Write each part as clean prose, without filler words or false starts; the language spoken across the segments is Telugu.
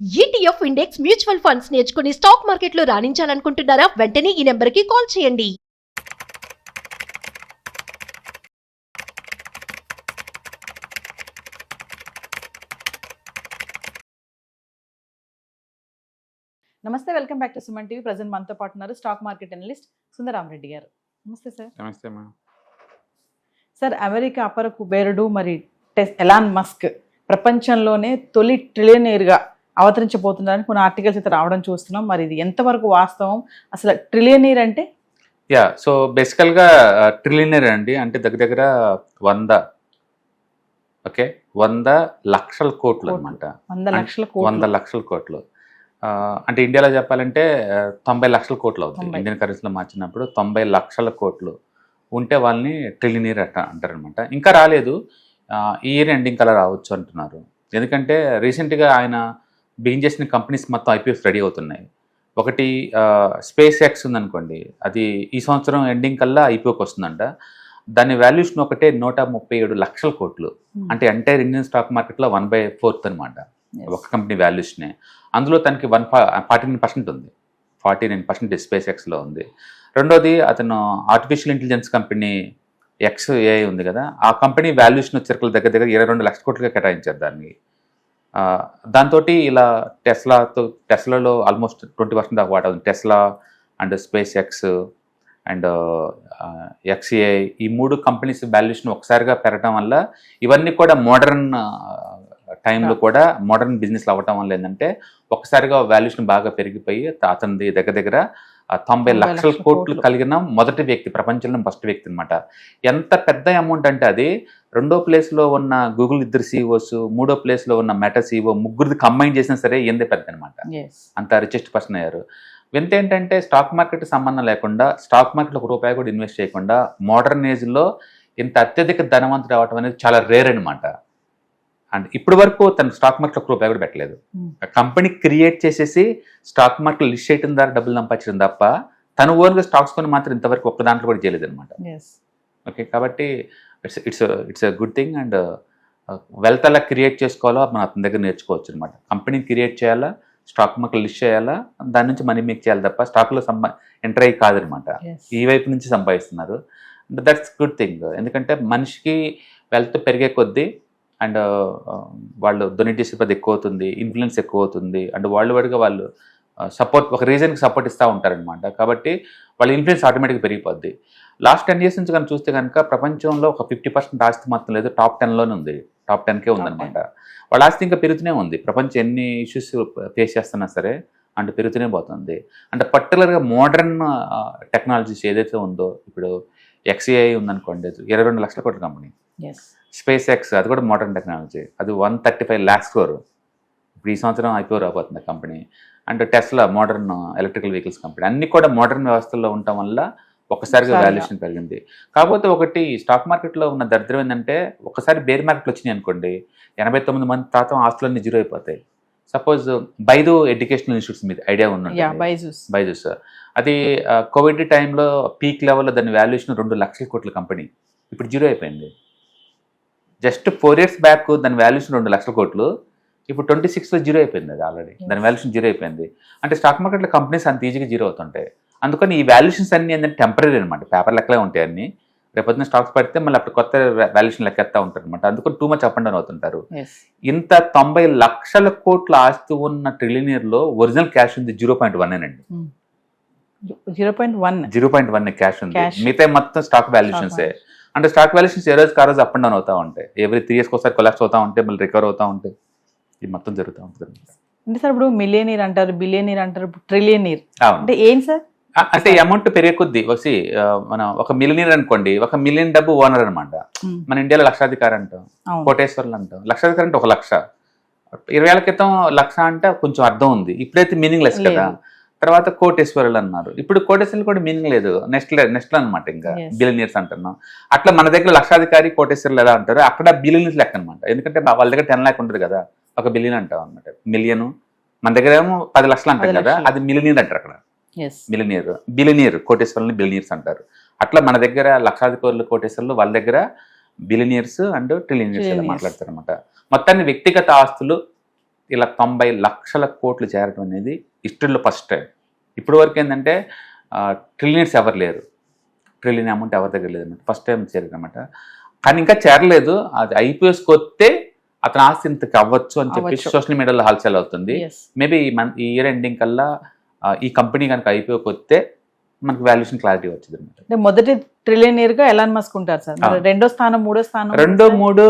ఈటీఎఫ్ ఇండెక్స్ మ్యూచువల్ ఫండ్స్ నేర్చుకుని స్టాక్ మార్కెట్లో రాణించాలనుకుంటున్నారా? వెంటనే ఈ నెంబర్కి కాల్ చేయండి. నమస్తే, welcome back to Suman TV. Present మనతో పాటు ఉన్నారు స్టాక్ మార్కెట్ అనలిస్ట్ సుందరామరెడ్డి గారు. నమస్తే సార్. నమస్తే మా సార్, అమెరికా అపర కుబేరుడు మరి ఎలాన్ మస్క్ ప్రపంచంలోనే తొలి ట్రిలియనీర్గా అవతరించబోతున్నారని కొన్ని ఆర్టికల్స్ అయితే రావడం చూస్తున్నాం. మరి ఇది ఎంతవరకు వాస్తవం? అసలు ట్రిలియనీర్ అంటే? సో బేసికల్గా ట్రిలియనర్ అండి, అంటే దగ్గర 100 లక్షల కోట్లు అనమాట. 100 లక్షల కోట్లు అంటే ఇండియాలో చెప్పాలంటే 90 లక్షల కోట్లు అవుతుంది. ఇండియన్ కరెన్సీలో మార్చినప్పుడు 90 లక్షల కోట్లు ఉంటే వాళ్ళని ట్రిలియనీర్ అంటారు అనమాట. ఇంకా రాలేదు, ఈ ఇయర్ ఎండింగ్ కల్లా రావచ్చు అంటున్నారు. ఎందుకంటే రీసెంట్గా ఆయన బిగిన్ చేసిన కంపెనీస్ మొత్తం ఐపీఎస్ రెడీ అవుతున్నాయి. ఒకటి స్పేస్ ఎక్స్ ఉందనుకోండి, అది ఈ సంవత్సరం ఎండింగ్ కల్లా ఐపీఓకి వస్తుందంట. దాని వాల్యూషన్ ఒకటే 137 లక్షల కోట్లు. అంటే ఎంటైర్ ఇండియన్ స్టాక్ మార్కెట్లో 1/4 అనమాట ఒక కంపెనీ వాల్యూషనే. అందులో తనకి 49% ఉంది, 49% స్పేస్ ఎక్స్లో ఉంది. రెండోది అతను ఆర్టిఫిషియల్ ఇంటెలిజెన్స్ కంపెనీ XAI ఉంది కదా, ఆ కంపెనీ వాల్యూషన్ వచ్చేసరికి దగ్గర 22 లక్షల కోట్లుగా కేటాయించారు దాన్ని. దాంతో ఇలా టెస్లాలో ఆల్మోస్ట్ 20% దాకా వాటా ఉంది. Tesla and space X and XAI, ఈ 3 కంపెనీస్ వాల్యూషన్ ఒకసారిగా పెరగడం వల్ల ఇవన్నీ కూడా మోడర్న్ టైంలో కూడా మోడర్న్ బిజినెస్లు అవ్వటం వల్ల ఏంటంటే ఒకసారిగా వాల్యూషన్ బాగా పెరిగిపోయి అతనిది దగ్గర 90 లక్షల కోట్లు కలిగిన మొదటి వ్యక్తి, ప్రపంచంలో ఫస్ట్ వ్యక్తి అనమాట. ఎంత పెద్ద అమౌంట్ అంటే అది రెండో ప్లేస్లో ఉన్న గూగుల్ 2 CEOs, మూడో ప్లేస్లో ఉన్న మెటా CEO, ముగ్గురిది కంబైన్ చేసినా సరే ఏందే పెద్ద అనమాట. అంత రిచెస్ట్ పర్సన్ అయ్యారు. వింత ఏంటంటే స్టాక్ మార్కెట్ సంబంధం లేకుండా, స్టాక్ మార్కెట్లో ₹1 కూడా ఇన్వెస్ట్ చేయకుండా మోడర్న్ ఏజ్లో ఇంత అత్యధిక ధనవంతుడు అవటం అనేది చాలా రేర్ అనమాట. అండ్ ఇప్పటి వరకు తన స్టాక్ మార్కెట్లో ₹1 కూడా పెట్టలేదు. కంపెనీ క్రియేట్ చేసేసి స్టాక్ మార్కెట్ లిస్ట్ చేయడం ద్వారా డబ్బులు సంపాదించడం తప్ప తను ఓన్గా స్టాక్స్ కొని మాత్రం ఇంతవరకు ఒక్క దాంట్లో కూడా చేయలేదు అనమాట. ఓకే, కాబట్టి it's a good thing. And wealth అలా క్రియేట్ చేసుకోవాలో మనం అతని దగ్గర నేర్చుకోవచ్చు అనమాట. కంపెనీని క్రియేట్ చేయాలా, స్టాక్ మార్కెట్ లిస్ట్ చేయాలా, దాని నుంచి మనీ మేక్ చేయాలి తప్ప స్టాక్లో ఎంటర్ అయ్యి కాదనమాట. ఈ వైపు నుంచి సంపాదిస్తున్నారు. That's good thing. ఎందుకంటే మనిషికి వెల్త్ పెరిగే కొద్దీ అండ్ వాళ్ళు డొనేట్ చేసే పది ఎక్కువ అవుతుంది, ఇన్ఫ్లుయెన్స్ ఎక్కువ అవుతుంది. అండ్ వాడిగా వాళ్ళు సపోర్ట్, ఒక రీజన్కి సపోర్ట్ ఇస్తూ ఉంటారనమాట. కాబట్టి వాళ్ళ ఇన్ఫ్లుయెన్స్ ఆటోమేటిక్గా పెరిగిపోద్ది. లాస్ట్ 10 years నుంచి కనుక చూస్తే కనుక ప్రపంచంలో ఒక 50% ఆస్తి మొత్తం లేదు, టాప్ 10లోనే ఉంది, టాప్ 10కే ఉందన్నమాట. వాళ్ళ ఆస్తి ఇంకా పెరుగుతూనే ఉంది. ప్రపంచం ఎన్ని ఇష్యూస్ ఫేస్ చేస్తున్నా సరే అంటే పెరుగుతూనే పోతుంది. అంటే పర్టికులర్గా మోడర్న్ టెక్నాలజీస్ ఏదైతే ఉందో, ఇప్పుడు XAI ఉందనుకోండి, 22 లక్షల కోట్ల కంపెనీ. స్పేస్ ఎక్స్, అది కూడా మోడర్న్ టెక్నాలజీ, అది 135 lakhs crore. ఇప్పుడు ఈ సంవత్సరం IPO రాబోతుంది company. And Tesla modern electrical vehicles company. అన్ని కూడా మోడర్న్ వ్యవస్థల్లో ఉండటం వల్ల ఒక్కసారిగా వాల్యుయేషన్ పెరిగింది. కాకపోతే ఒకటి స్టాక్ మార్కెట్లో ఉన్న దరిద్రం ఏంటంటే, ఒకసారి బేర్ మార్కెట్లు వచ్చినాయి అనుకోండి, 89% ఆస్తులన్నీ జీరో అయిపోతాయి. సపోజ్ బైదు ఎడ్యుకేషనల్ ఇన్స్టిట్యూట్స్ మీద ఐడియా ఉన్నట్టు, బైజూస్, అది కోవిడ్ టైంలో పీక్ లెవెల్లో దాని వాల్యుయేషన్ 2 లక్షల కోట్ల కంపెనీ, ఇప్పుడు జీరో అయిపోయింది. జస్ట్ 4 years బ్యాక్ దాని వాల్యుయేషన్ 2 లక్షల కోట్లు, ఇప్పుడు 26లో జీరో అయిపోయింది. అది ఆల్రెడీ దాని వాల్యుయేషన్ జీరో అయిపోయింది. అంటే స్టాక్ మార్కెట్లో కంపెనీస్ అంత ఈజీగా జీరో అవుతుంటాయి. అందుకని ఈ వాల్యుయేషన్స్ అన్ని ఏంటంటే టెంపరీ అనమాట, పేపర్ లెక్కలే ఉంటాయి అన్ని. రేపొద్దున స్టాక్స్ పడితే మళ్ళీ అప్పుడు కొత్త వాల్యుయేషన్ లెక్కెత్తా ఉంటారు అనమాట. అందుకని too much up and down అవుతుంటారు. ఇంత 90 లక్షల కోట్ల ఆస్తి ఉన్న ట్రిలియనీర్లో ఒరిజినల్ క్యాష్ ఉంది 0.1 అండి. 0.1 క్యాష్ ఉంది. మిగతా మొత్తం స్టాక్ వాల్యుయేషన్సే. అంటే స్టాక్ వాల్యుయేషన్స్ ఏ రోజుకి ఆ రోజు అప్ అండ్ డౌన్ అవుతూ ఉంటాయి. ఎవ్రీ 3 years ఒకసారి కొలాప్స్ అవుతూ ఉంటాయి, మళ్ళీ రికవర్ అవుతూ ఉంటాయి. ఇది మొత్తం జరుగుతూ ఉంటుంది. అంటే సార్ ఇప్పుడు మిలియనీర్ అంటారు, బిలియనీర్ అంటారు, ట్రిలియనీర్ అంటే ఏంటి సార్? అంటే అమౌంట్ పెరిగే కొద్దీ వచ్చి మనం ఒక మిలియనీర్ అనుకోండి, $1 million డబ్బు ఓనర్ అనమాట. మన ఇండియాలో లక్షాధికారి అంటాం, కోటేశ్వర్లు అంటాం. లక్షాధికారి అంటే 1 లక్ష. 20 ఏళ్ల క్రితం లక్ష అంటే కొంచెం అర్థం ఉంది, ఇప్పుడైతే మీనింగ్ లెస్ కదా. తర్వాత కోటేశ్వరులు అన్నారు, ఇప్పుడు కోటేశ్వరులు కూడా మీనింగ్ లేదు, నెక్స్ట్ అనమాట. ఇంకా బిలియనీర్స్ అంటున్నాం. అట్లా మన దగ్గర లక్షాధికారి కోటేశ్వరులు ఎలా అంటారు, అక్కడ బిలియనీర్స్ లెక్క అనమాట. ఎందుకంటే వాళ్ళ దగ్గర 10 lakh ఉంటుంది కదా, 1 billion అంటాం అనమాట. మిలియన్ మన దగ్గర ఏమో 10 లక్షలు అంటారు కదా, అది మిలియనీర్ అంటారు అక్కడ. బిలియనీర్ కోటేశ్వరులని బిలియనీర్స్ అంటారు. అట్లా మన దగ్గర లక్షాధికారులు కోటేశ్వరులు, వాళ్ళ దగ్గర బిలియనీర్స్ అండ్ ట్రిలియనీర్స్ మాట్లాడతారు అనమాట. మొత్తాన్ని వ్యక్తిగత ఆస్తులు ఇలా 90 లక్షల కోట్లు చేరడం అనేది హిస్టరీలో ఫస్ట్ టైం. ఇప్పటి వరకు ఏంటంటే ట్రిలియన్స్ ఎవరు లేరు, ట్రిలియన్ అమౌంట్ ఎవరి దగ్గర లేదన్నమాట, ఫస్ట్ టైం చేరనమాట. కానీ ఇంకా చేరలేదు, అది ఐపీఎస్కి వస్తే అతని ఆస్తి ఇంతకు అవ్వచ్చు అని చెప్పి సోషల్ మీడియాలో హల్చల్ అవుతుంది. మేబీ ఈ ఇయర్ ఎండింగ్ కల్లా ఈ కంపెనీ కనుక ఐపీఓకి వస్తే మనకి వాల్యుయేషన్ క్లారిటీ వచ్చింది అనమాట. మొదటి ట్రిలియనియర్ గా ఎలాన్ మస్క్ ఉంటారు సార్, రెండో స్థానం మూడో స్థానం 2, 3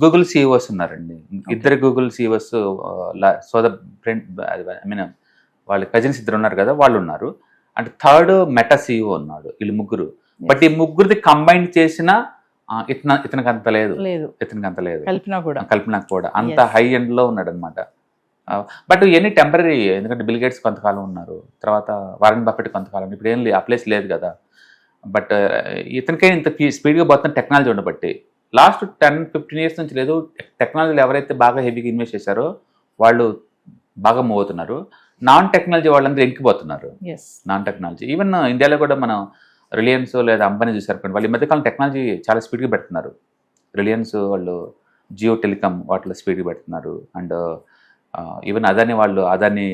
గూగుల్ సిఇఓస్ ఉన్నారండి. ఇద్దరు గూగుల్ సిఇఓస్ సోదర్ వాళ్ళ కజిన్స్ ఇద్దరు ఉన్నారు కదా, వాళ్ళు ఉన్నారు. అంటే థర్డ్ మెటా సిఇఓ ఉన్నాడు. వీళ్ళు ముగ్గురు. బట్ ఈ ముగ్గురిది కంబైన్ చేసిన ఇతనికి అంత లేదు, ఇతనికి అంత లేదు, కల్పన కూడా అంత హై ఎండ్ లో ఉన్నాడు అనమాట. బట్ ఎనీ టెంపరీ, ఎందుకంటే బిల్ గేట్స్ కొంతకాలం ఉన్నారు, తర్వాత వారెన్ బఫెట్ కొంతకాలం, ఇప్పుడు ఏం లేదు, ఆ ప్లేస్ లేదు కదా. బట్ ఇతనికే ఇంత స్పీడ్గా పోతున్న టెక్నాలజీ ఉండబట్టి లాస్ట్ 10-15 ఇయర్స్ నుంచి లేదు. టెక్నాలజీలు ఎవరైతే బాగా హెవీగా ఇన్వెస్ట్ చేశారో వాళ్ళు బాగా మూవ్ అవుతున్నారు. నాన్ టెక్నాలజీ వాళ్ళందరూ ఎంకిపోతున్నారు. నాన్ టెక్నాలజీ ఈవెన్ ఇండియాలో కూడా మనం రిలయన్స్ లేదా అంబానీ చూసారు, వాళ్ళు ఈ మధ్యకాలం టెక్నాలజీ చాలా స్పీడ్గా పెడుతున్నారు. రిలయన్స్ వాళ్ళు జియో టెలికామ్ వాటిలో స్పీడ్గా పెడుతున్నారు. And even Adani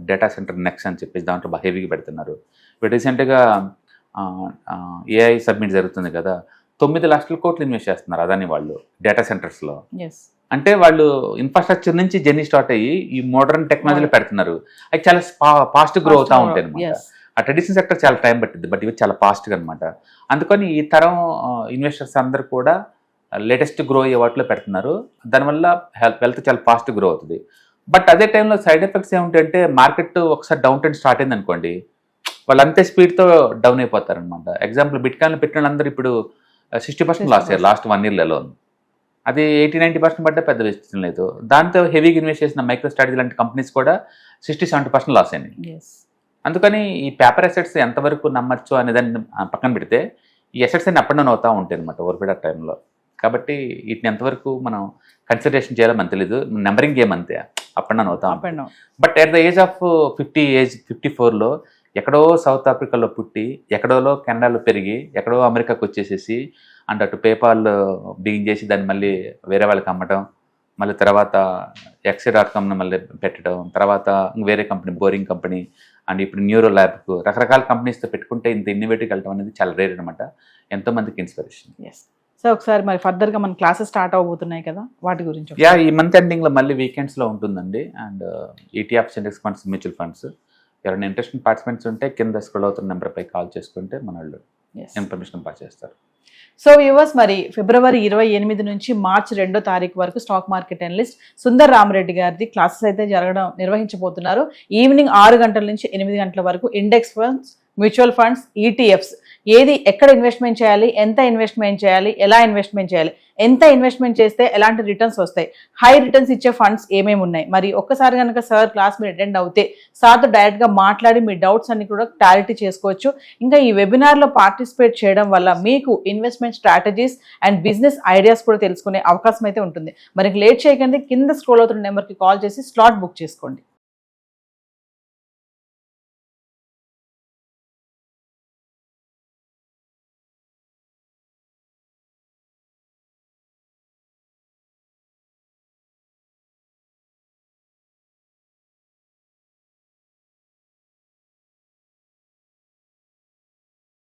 data centre next అని చెప్పేసి దాంట్లో బాగా హెవీగా పెడుతున్నారు. ఇప్పుడు రీసెంట్గా ఏఐ సబ్మిట్ జరుగుతుంది కదా, 9 లక్షల కోట్లు ఇన్వెస్ట్ చేస్తున్నారు అదాని వాళ్ళు డేటా సెంటర్స్లో. అంటే వాళ్ళు ఇన్ఫ్రాస్ట్రక్చర్ నుంచి జర్నీ స్టార్ట్ అయ్యి ఈ మోడర్న్ టెక్నాలజీలో పెడుతున్నారు. అవి చాలా ఫాస్ట్ గ్రో అవుతూ ఉంటాయి అనమాట. ఆ ట్రెడిషనల్ సెక్టర్ చాలా టైం పట్టింది, బట్ ఇవి చాలా ఫాస్ట్గా అనమాట. అందుకని ఈ తరం ఇన్వెస్టర్స్ అందరూ కూడా లేటెస్ట్ గ్రో అయ్యే వాటిలో పెడుతున్నారు. దానివల్ల వెల్త్ చాలా ఫాస్ట్ గ్రో అవుతుంది. బట్ అదే టైంలో సైడ్ ఎఫెక్ట్స్ ఏమిటంటే మార్కెట్ ఒకసారి డౌన్ ట్రెండ్ స్టార్ట్ అయింది అనుకోండి, వాళ్ళు అంతే స్పీడ్తో డౌన్ అయిపోతారు అనమాట. ఎగ్జాంపుల్ బిట్కాయిన్లో పెట్టిన వాళ్ళందరూ ఇప్పుడు 60% లాస్ అయ్యారు లాస్ట్ 1 yearలో. అది 80-90% పడ్డా పెద్ద విషయం లేదు. దాంతో హెవీగా ఇన్వెస్ట్ చేసిన మైక్రో స్ట్రాటజీ లాంటి కంపెనీస్ కూడా 60-70% లాస్ అయినాయి. అందుకని ఈ పేపర్ అసెట్స్ ఎంతవరకు నమ్మచ్చు అనే దాన్ని పక్కన పెడితే ఈ అసెట్స్ అన్ని అప్ అండ్ డౌన్ అవుతూ ఉంటాయి అనమాట ఓవర్ పీరియడ్ ఆఫ్ టైంలో. కాబట్టి వీటిని ఎంతవరకు మనం కన్సిడరేషన్ చేయాలో మనకు తెలియదు. నెంబరింగ్ గేమ్ అంతే, అప్ అండ్ డౌన్ అవుతా ఉంటాం. But at the age of 54లో ఎక్కడో సౌత్ ఆఫ్రికాలో పుట్టి, ఎక్కడోలో కెనడాలో పెరిగి, ఎక్కడో అమెరికాకు వచ్చేసేసి అండ్ అటు పేపాల్ బిగిన్ చేసి దాన్ని మళ్ళీ వేరే వాళ్ళకి అమ్మటం, మళ్ళీ తర్వాత XA.comను మళ్ళీ పెట్టడం, తర్వాత వేరే కంపెనీ బోరింగ్ కంపెనీ, అండ్ ఇప్పుడు న్యూరో ల్యాబ్కు రకరకాల కంపెనీస్తో పెట్టుకుంటే ఇంత ఇన్నోవేటివ్కి వెళ్ళడం అనేది చాలా రేర్ అనమాట. ఎంతోమందికి ఇన్స్పిరేషన్. సో ఒకసారి మరి ఫర్దర్గా మన క్లాసెస్ స్టార్ట్ అవబోతున్నాయి కదా, వాటి గురించి. ఈ మంత్ ఎండింగ్లో మళ్ళీ వీకెండ్స్లో ఉంటుందండి. And ETF index funds, mutual funds, ఎవరైనా ఇంట్రెస్టింగ్ పార్టిసిపెంట్స్ ఉంటే కింద స్క్రోల్ అవుతున్న నెంబర్పై కాల్ చేసుకుంటే మన వాళ్ళు ఇన్ఫర్మేషన్ పాస్ చేస్తారు. సో వ్యూవర్స్, మరి ఫిబ్రవరి 28 నుంచి మార్చి 2వ తారీఖు వరకు stock market analyst Sundar Rama Reddy గారిది క్లాసెస్ అయితే నిర్వహించబోతున్నారు. ఈవినింగ్ 6 గంటల నుంచి 8 గంటల వరకు index funds, mutual funds, ETFs ఏది ఎక్కడ ఇన్వెస్ట్మెంట్ చేయాలి, ఎంత ఇన్వెస్ట్మెంట్ చేయాలి, ఎలా ఇన్వెస్ట్మెంట్ చేయాలి, ఎంత ఇన్వెస్ట్మెంట్ చేస్తే ఎలాంటి రిటర్న్స్ వస్తాయి, హై రిటర్న్స్ ఇచ్చే ఫండ్స్ ఏమేమి ఉన్నాయి, మరి ఒక్కసారి కనుక సార్ క్లాస్ మీరు అటెండ్ అవుతే సార్తో డైరెక్ట్గా మాట్లాడి మీ డౌట్స్ అన్ని కూడా క్లారిటీ చేసుకోవచ్చు. ఇంకా ఈ వెబినార్లో పార్టిసిపేట్ చేయడం వల్ల మీకు investment strategies and business ideas కూడా తెలుసుకునే అవకాశం అయితే ఉంటుంది. మరి లేట్ చేయకండి, కింద స్క్రోల్ అవుతున్న నెంబర్కి కాల్ చేసి స్లాట్ బుక్ చేసుకోండి.